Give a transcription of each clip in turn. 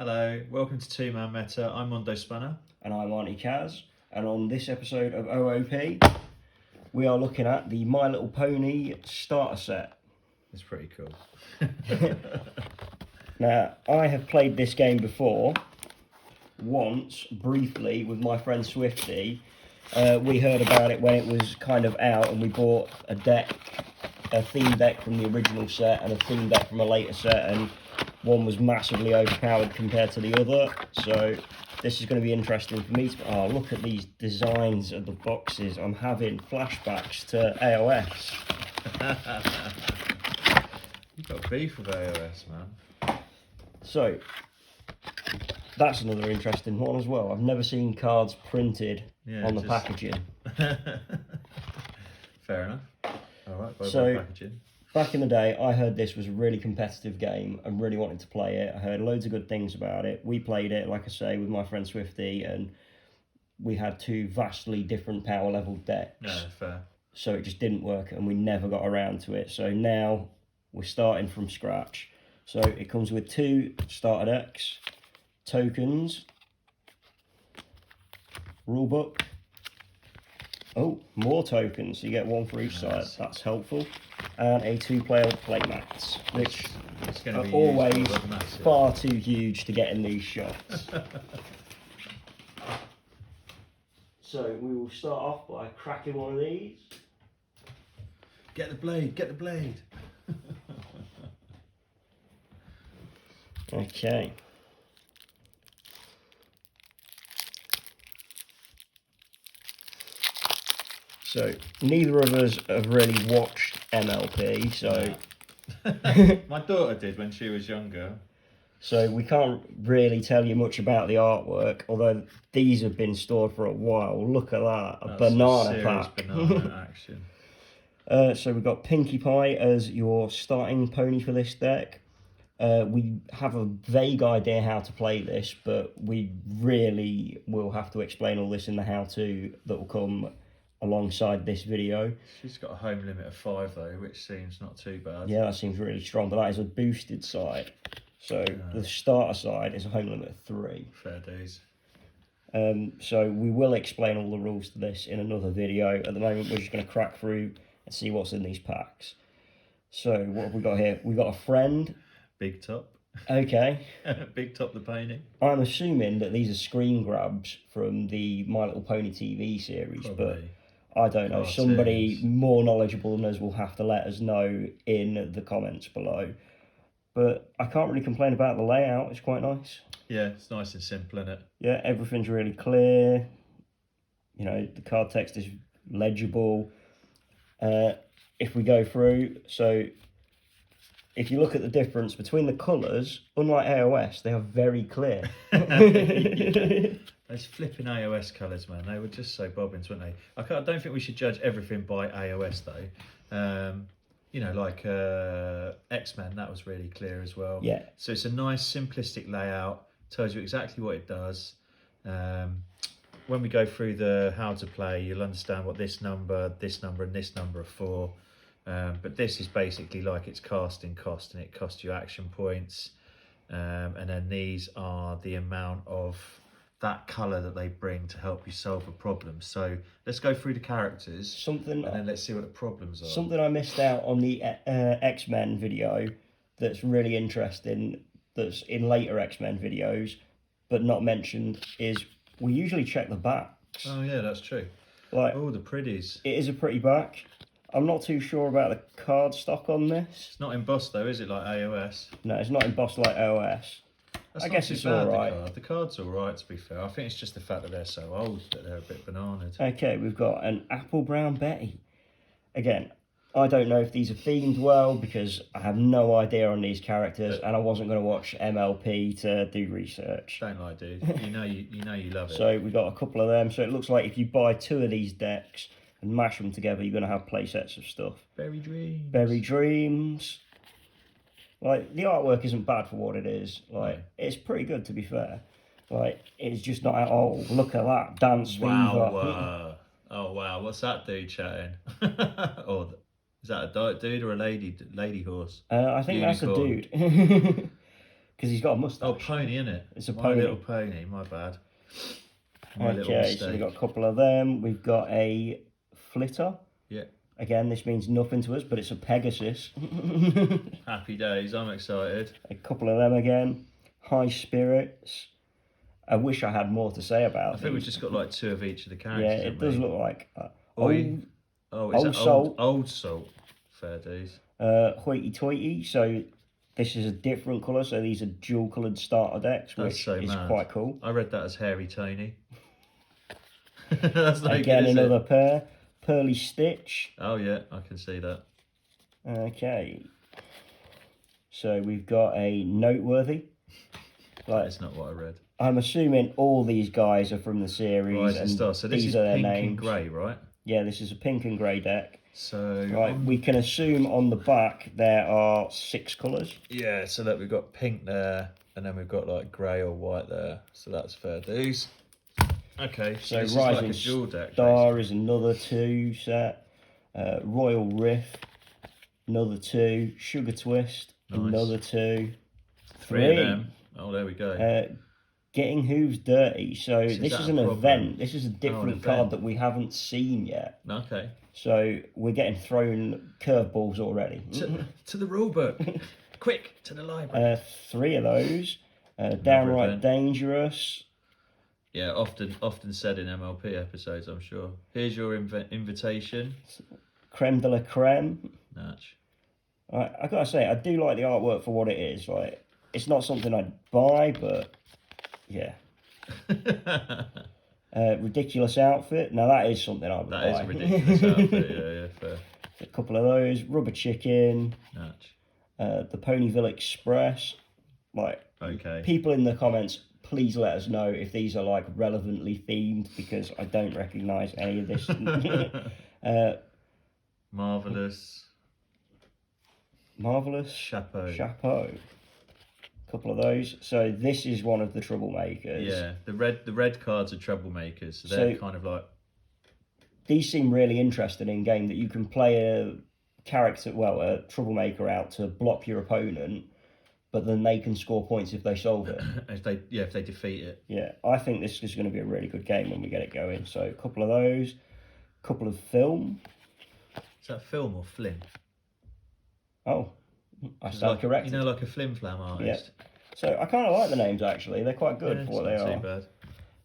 Hello, welcome to Two Man Meta. I'm Mondo Spanner. And I'm Auntie Kaz. And on this episode of OOP, we are looking at the My Little Pony starter set. It's pretty cool. Now, I have played this game before, once, briefly, with my friend Swifty. We heard about it when it was kind of out, and we bought a theme deck from the original set and a theme deck from a later set, and one was massively overpowered compared to the other. So this is going to be interesting for me. Oh, look at these designs of the boxes. I'm having flashbacks to AOS. You've got beef with AOS, man. So that's another interesting one as well. I've never seen cards printed on the packaging. Fair enough. All right, so packaging. Back in the day, I heard this was a really competitive game and really wanted to play it. I heard loads of good things about it. We played it, like I say, with my friend Swifty, and we had two vastly different power level decks. No, fair. So it just didn't work, and we never got around to it. So now we're starting from scratch. So it comes with two starter decks, tokens, rulebook. Oh, more tokens. So you get one for each side. That's helpful. And a two-player playmats, which are always far too huge to get in these shots. So we will start off by cracking one of these. Get the blade, get the blade. Okay. So neither of us have really watched MLP, so my daughter did when she was younger. So we can't really tell you much about the artwork, although these have been stored for a while. Look at that, a banana pack. Banana action. So we've got Pinkie Pie as your starting pony for this deck. We have a vague idea how to play this, but we really will have to explain all this in the how-to that will come alongside this video. She's got a home limit of 5 though, which seems not too bad. Yeah, that seems really strong, but that is a boosted side. So the starter side is a home limit of 3. Fair days. So we will explain all the rules to this in another video. At the moment, we're just going to crack through and see what's in these packs. So what have we got here? We've got a friend. Big Top. Okay. Big Top the pony. I'm assuming that these are screen grabs from the My Little Pony TV series, Probably. But I don't know. Somebody more knowledgeable than us will have to let us know in the comments below. But I can't really complain about the layout. It's quite nice. Yeah, it's nice and simple, isn't it? Yeah, everything's really clear. You know, the card text is legible. If we go through, so if you look at the difference between the colours, unlike AOS, they are very clear. Yeah. Those flipping AOS colours, man, they were just so bobbins, weren't they? I don't think we should judge everything by AOS, though. You know, like X-Men, that was really clear as well. Yeah. So it's a nice, simplistic layout, tells you exactly what it does. When we go through the how to play, you'll understand what this number, and this number are for. But this is basically like its casting cost, and it costs you action points. And then these are the amount of that colour that they bring to help you solve a problem. So let's go through the characters and then let's see what the problems are. Something I missed out on the X-Men video that's really interesting, that's in later X-Men videos, but not mentioned, is we usually check the backs. Oh yeah, that's true. Like, oh, the pretties. It is a pretty back. I'm not too sure about the card stock on this. It's not embossed though, is it, like AOS? No, it's not embossed like OS. I guess it's all right. The card's all right, to be fair. I think it's just the fact that they're so old that they're a bit bananaed. Okay, we've got an Apple Brown Betty. Again, I don't know if these are themed well because I have no idea on these characters, and I wasn't going to watch MLP to do research. Don't lie, dude. You know you love it. So we've got a couple of them. So it looks like if you buy 2 of these decks and mash them together, you're going to have play sets of stuff. Berry Dreams. Berry Dreams. Like, the artwork isn't bad for what it is. Like, it's pretty good, to be fair. Like, it's just not, oh, look at that, Dance Fever. Oh, wow, what's that dude chatting? Or is that a dude or a lady horse? I think that's a dude. Because he's got a mustache. Oh, pony, innit? It's a My pony. Little Pony, my bad. My little Okay, mistake. so we've got a couple of them. We've got a flitter. Yeah. Again, this means nothing to us, but it's a Pegasus. Happy days, I'm excited. A couple of them again. High spirits. I wish I had more to say about I think we've these. just got like 2 of each of the characters. Yeah, it does look like Oi. old, Is old that salt. Old salt. Fair dues. Hoity-toity. So this is a different colour. So these are dual-coloured starter decks, That's which so is mad. quite cool. I read that as Hairy Tony. That's not Again, good, is another it? pair. Pearly Stitch. Oh yeah, I can see that. Okay. So we've got a Noteworthy. That's not what I read. I'm assuming all these guys are from the series, Rising and Star. So this these is are their pink names. and grey, right? Yeah, this is a pink and grey deck. So Right, we can assume on the back there are 6 colours. yeah, so that we've got pink there, and then we've got like grey or white there. So that's fair dues. Okay, so this Rising is like a dual deck. Star is another 2 set. Royal Riff, another 2. Sugar Twist, Nice. another 2. 3 of them. Oh, there we go. Getting Hooves Dirty. So this that is a an problem? event. This is a different event. card that we haven't seen yet. Okay. So we're getting thrown curveballs already. To the rule book. Quick, to the library. 3 of those. Downright event. Dangerous. Yeah, often said in MLP episodes, I'm sure. Here's your invitation. Creme de la creme. Natch. I gotta say, I do like the artwork for what it is. Like, it's not something I'd buy, but yeah. Ridiculous outfit. Now that is something I would buy. That is a ridiculous outfit. Yeah, fair. A couple of those. Rubber Chicken. Natch. The Ponyville Express. Like, Okay. people in the comments, please let us know if these are like relevantly themed, because I don't recognise any of this. Marvelous. Marvelous. Chapeau. Couple of those. So this is one of the troublemakers. Yeah, the red cards are troublemakers. So they're So- kind of like These seem really interesting in game, that you can play a character, well, a troublemaker out to block your opponent, but then they can score points if they solve it. if they defeat it. Yeah, I think this is going to be a really good game when we get it going. So a couple of those, couple of film. Is that film or flim? Oh, I It's stand like, corrected. You know, like a flim flam artist. So I kind of like the names actually. They're quite good Yeah, for what it's they not are. too bad.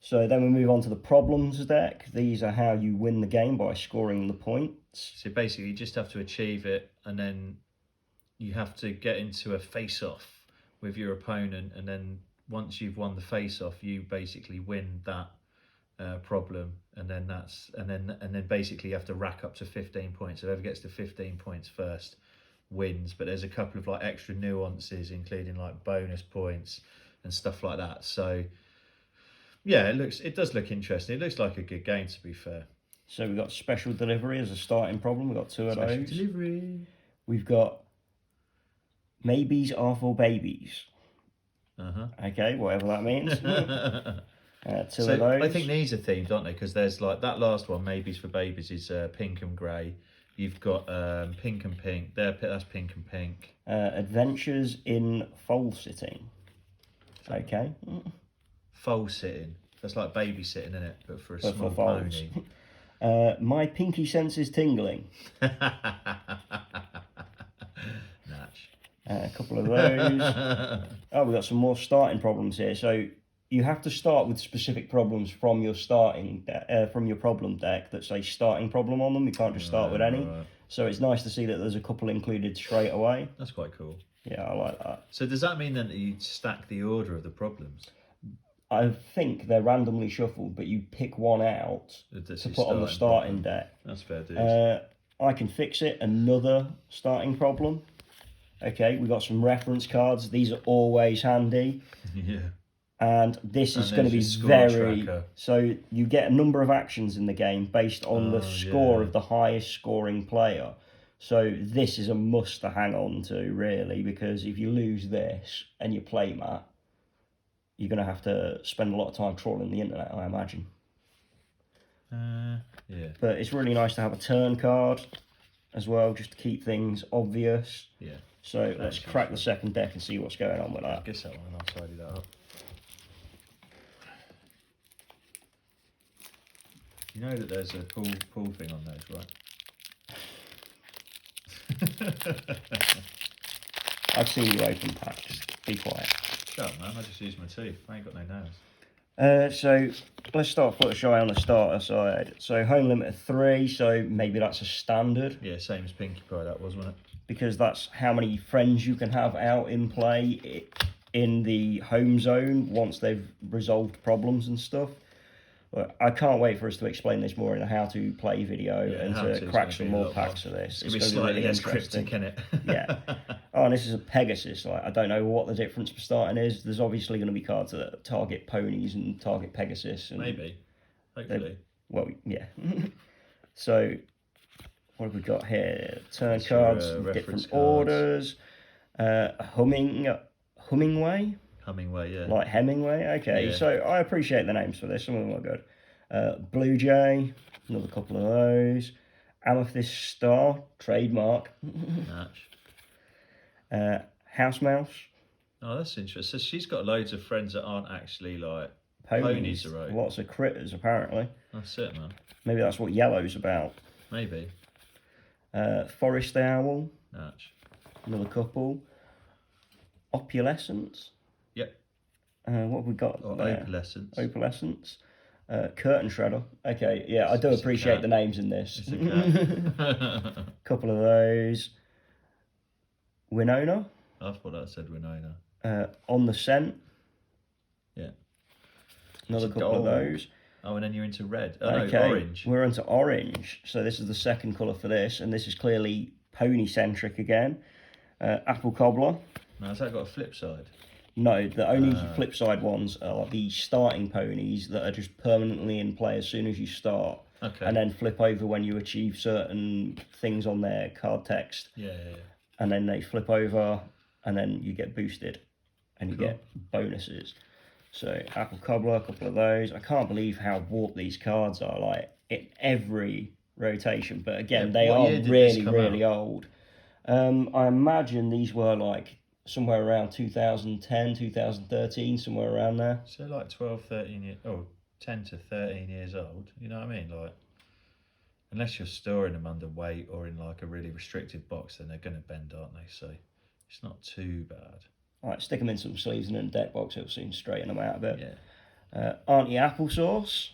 So then we move on to the problems deck. These are how you win the game by scoring the points. So basically, you just have to achieve it, and then you have to get into a face-off with your opponent, and then once you've won the face-off, you basically win that problem, and then basically you have to rack up to 15 points. So whoever gets to 15 points first wins. But there's a couple of like extra nuances, including like bonus points and stuff like that. So yeah, it does look interesting. It looks like a good game, to be fair. So we've got special delivery as a starting problem. We've got 2 of Special those. delivery. We've got maybes are for babies. Okay, whatever that means. 2 So of those. I think these are themed, aren't they? Because there's like that last one, Maybes for Babies, is pink and grey. You've got pink and pink. That's pink and pink. Adventures in foal sitting. Okay. Foal sitting. That's like babysitting, isn't it? But for a But small for foals. pony. My pinky sense is tingling. Natch. A couple of those. Oh, we've got some more starting problems here. So you have to start with specific problems from your from your problem deck that say starting problem on them. You can't just start with any. Right. So it's nice to see that there's a couple included straight away. That's quite cool. Yeah, I like that. So does that mean then that you stack the order of the problems? I think they're randomly shuffled, but you pick one out That's to your put on the starting deck. That's fair dues. I can fix it. Another starting problem. Okay, we've got some reference cards. These are always handy. Yeah. And this is And going to be there's your score very... tracker. So you get a number of actions in the game based on the score yeah. of the highest scoring player. So this is a must to hang on to, really, because if you lose this and you play mat, you're going to have to spend a lot of time trawling the internet, I imagine. Yeah. But it's really nice to have a turn card. as well, just to keep things obvious. Yeah. So let's crack the second deck and see what's going on with I that. guess that one, and I'll tidy that up. You know that there's a pull thing on those, right? I've seen you open packs. Be quiet. Shut up, man. I just use my teeth. I ain't got no nails. So let's start Fluttershy on the starter side. So home limit of 3, so maybe that's a standard. Yeah, same as Pinkie Pie that was, wasn't it? Because that's how many friends you can have out in play in the home zone once they've resolved problems and stuff. But I can't wait for us to explain this more in a how to play video and to crack some more packs of this. It's going to be slightly less cryptic, isn't it? Yeah. Oh, and this is a Pegasus. Like, I don't know what the difference for starting is. There's obviously going to be cards that target ponies and target Pegasus. And maybe. Hopefully. Well, yeah. So, what have we got here? Turn cards, different orders. Hummingway? Hummingway, yeah. Like Hemingway? Okay, yeah. So I appreciate the names for this. Some of them are good. Blue Jay, another couple of those. Amethyst Star, trademark. House Mouse. Oh, that's interesting. So she's got loads of friends that aren't actually like ponies, right? Lots of critters, apparently. That's it, man. Maybe that's what Yellow's about. Maybe. Forest Owl. Natch. Another couple. Opulescence. Yep. What have we got? Or Opalescence. Opalescence. Curtain Shredder. Okay, yeah, I do appreciate the names in this. It's a cat. Couple of those. Winona. I thought I said Winona. On the Scent. Yeah. Another couple of those. Oh, and then you're into red. Oh, okay, no, orange. We're into orange. So this is the second colour for this, and this is clearly pony-centric again. Apple Cobbler. Now, has that got a flip side? No, the only flip side ones are the starting ponies that are just permanently in play as soon as you start. Okay. And then flip over when you achieve certain things on their card text. Yeah. And then they flip over, and then you get boosted, and you get bonuses. So Apple Cobbler, a couple of those. I can't believe how warped these cards are, like in every rotation. But again, they are really old. I imagine these were like somewhere around 2010, 2013, somewhere around there. So like 12, 13 years, 10 to 13 years old. You know what I mean? Like, unless you're storing them under weight or in like a really restricted box, then they're going to bend, aren't they? So it's not too bad. All right, stick them in some sleeves and in a deck box, it'll soon straighten them out a bit. Yeah. Auntie Applesauce.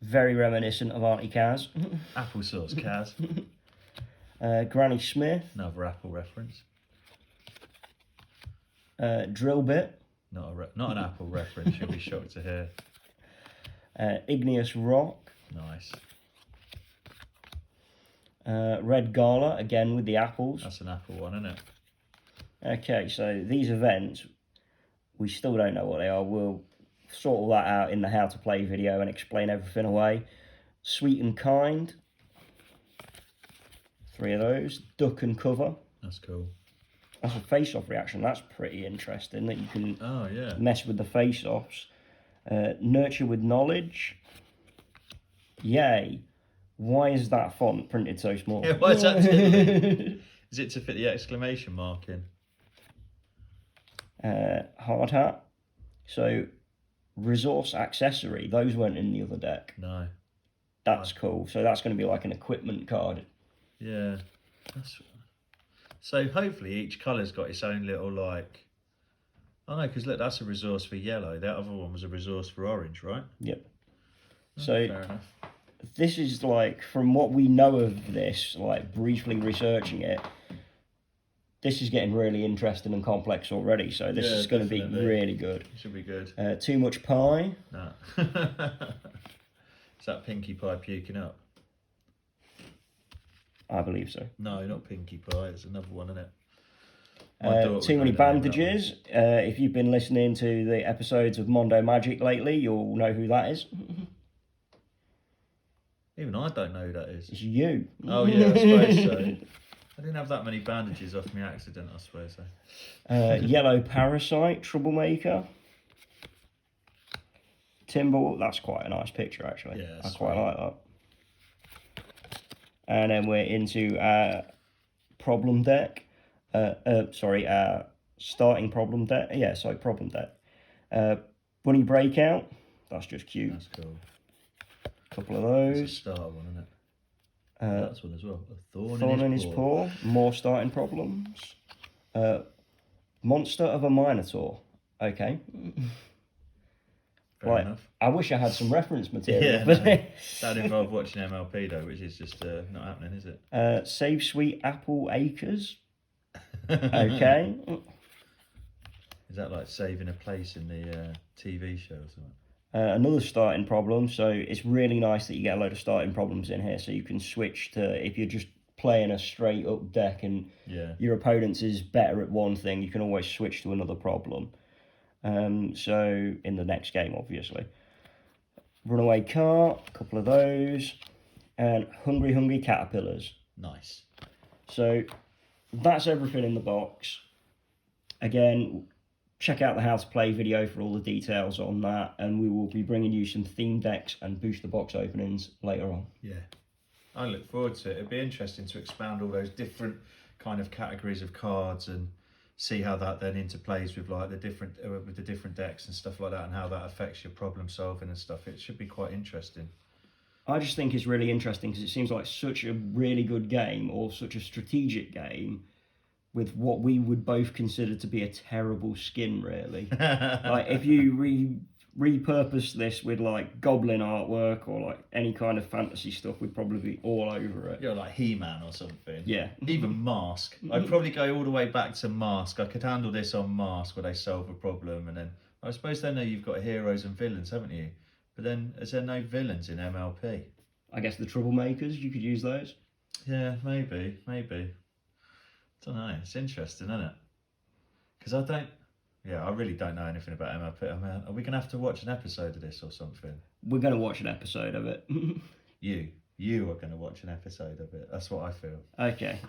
Very reminiscent of Auntie Kaz. Applesauce, Kaz. Granny Smith. Another Apple reference. Drill Bit. Not an Apple reference, you'll be shocked to hear. Igneous Rock. Nice. Red Gala, again with the apples. That's an Apple one, isn't it? Okay, so these events, we still don't know what they are. We'll sort all that out in the how to play video and explain everything away. Sweet and Kind. 3 of those. Duck and Cover. That's cool. That's a face-off reaction. That's pretty interesting that you can mess with the face-offs. Nurture with Knowledge. Yay. Why is that font printed so small? Yeah, why is that tiddly? Is it to fit the exclamation mark in? Hard Hat. So, Resource Accessory. Those weren't in the other deck. No. That's cool. So that's going to be like an equipment card. Yeah. So hopefully each colour's got its own little like... Oh no, because look, that's a resource for yellow. That other one was a resource for orange, right? Yep. Oh, so fair enough. This is like, from what we know of this, like briefly researching it, this is getting really interesting and complex already. So this is going to be really good. It should be good. Too Much Pie. Nah. Is that Pinkie Pie puking up? I believe so. No, not Pinkie Pie. It's another one, isn't it? Too Many Bandages. If you've been listening to the episodes of Mondo Magic lately, you'll know who that is. Even I don't know who that is. It's you. Oh yeah, I suppose so. I didn't have that many bandages off my accident, I suppose so. Yellow Parasite, Troublemaker. Timber, that's quite a nice picture actually. Yeah, I quite like And then we're into our problem deck. Our starting problem deck. Yeah, sorry, problem deck. Bunny Breakout. That's just cute. That's cool. Couple of That's a those. starter one, isn't it? That's one as well. A Thorn in his paw. More starting problems. Monster of a Minotaur. Okay. Fair enough. I wish I had some reference material Yeah, for this. That'd involve watching MLP though, which is just not happening, is it? Save Sweet Apple Acres. Okay. Is that like saving a place in the TV show or something? Another starting problem. So it's really nice that you get a load of starting problems in here, so you can switch to, if you're just playing a straight up deck and your opponent's is better at one thing, you can always switch to another problem. So in the next game, obviously. Runaway Cart, a couple of those, and Hungry Caterpillars. Nice. So that's everything in the box. Again, check out the how to play video for all the details on that, and we will be bringing you some theme decks and booster box openings later on. Yeah, I look forward to it. It'd be interesting to expound all those different kind of categories of cards and see how that then interplays with like the different decks and stuff like that, and how that affects your problem solving and stuff. It should be quite interesting. I just think it's really interesting because it seems like such a really good game, or such a strategic game, with what we would both consider to be a terrible skin, really. Like if you repurpose this with like goblin artwork or like any kind of fantasy stuff, we'd probably be all over it. You're like He-Man or something. Yeah. Even Mask. I'd probably go all the way back to Mask. I could handle this on Mask where they solve a problem, and then I suppose then you've got heroes and villains, haven't you? But then is there no villains in MLP? I guess the Troublemakers, you could use those. Yeah, maybe. Don't know. It's interesting, isn't it? Because I really don't know anything about MLP. I mean, are we going to have to watch an episode of this or something? We're going to watch an episode of it. You are going to watch an episode of it. That's what I feel. Okay.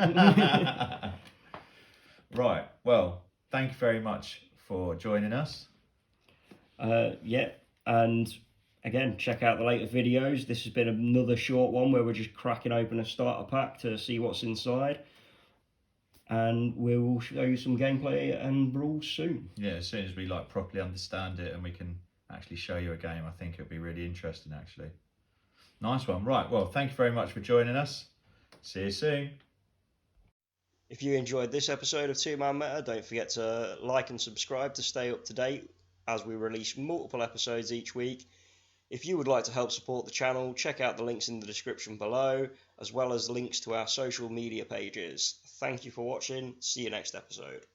Right. Well, thank you very much for joining us. Yeah. And again, check out the later videos. This has been another short one where we're just cracking open a starter pack to see what's inside. And we will show you some gameplay and rules soon. Yeah, as soon as we like properly understand it and we can actually show you a game, I think it'll be really interesting actually. Nice one. Right, well, thank you very much for joining us. See you soon. If you enjoyed this episode of Two Man Meta, don't forget to like and subscribe to stay up to date as we release multiple episodes each week. If you would like to help support the channel, check out the links in the description below, as well as links to our social media pages. Thank you for watching. See you next episode.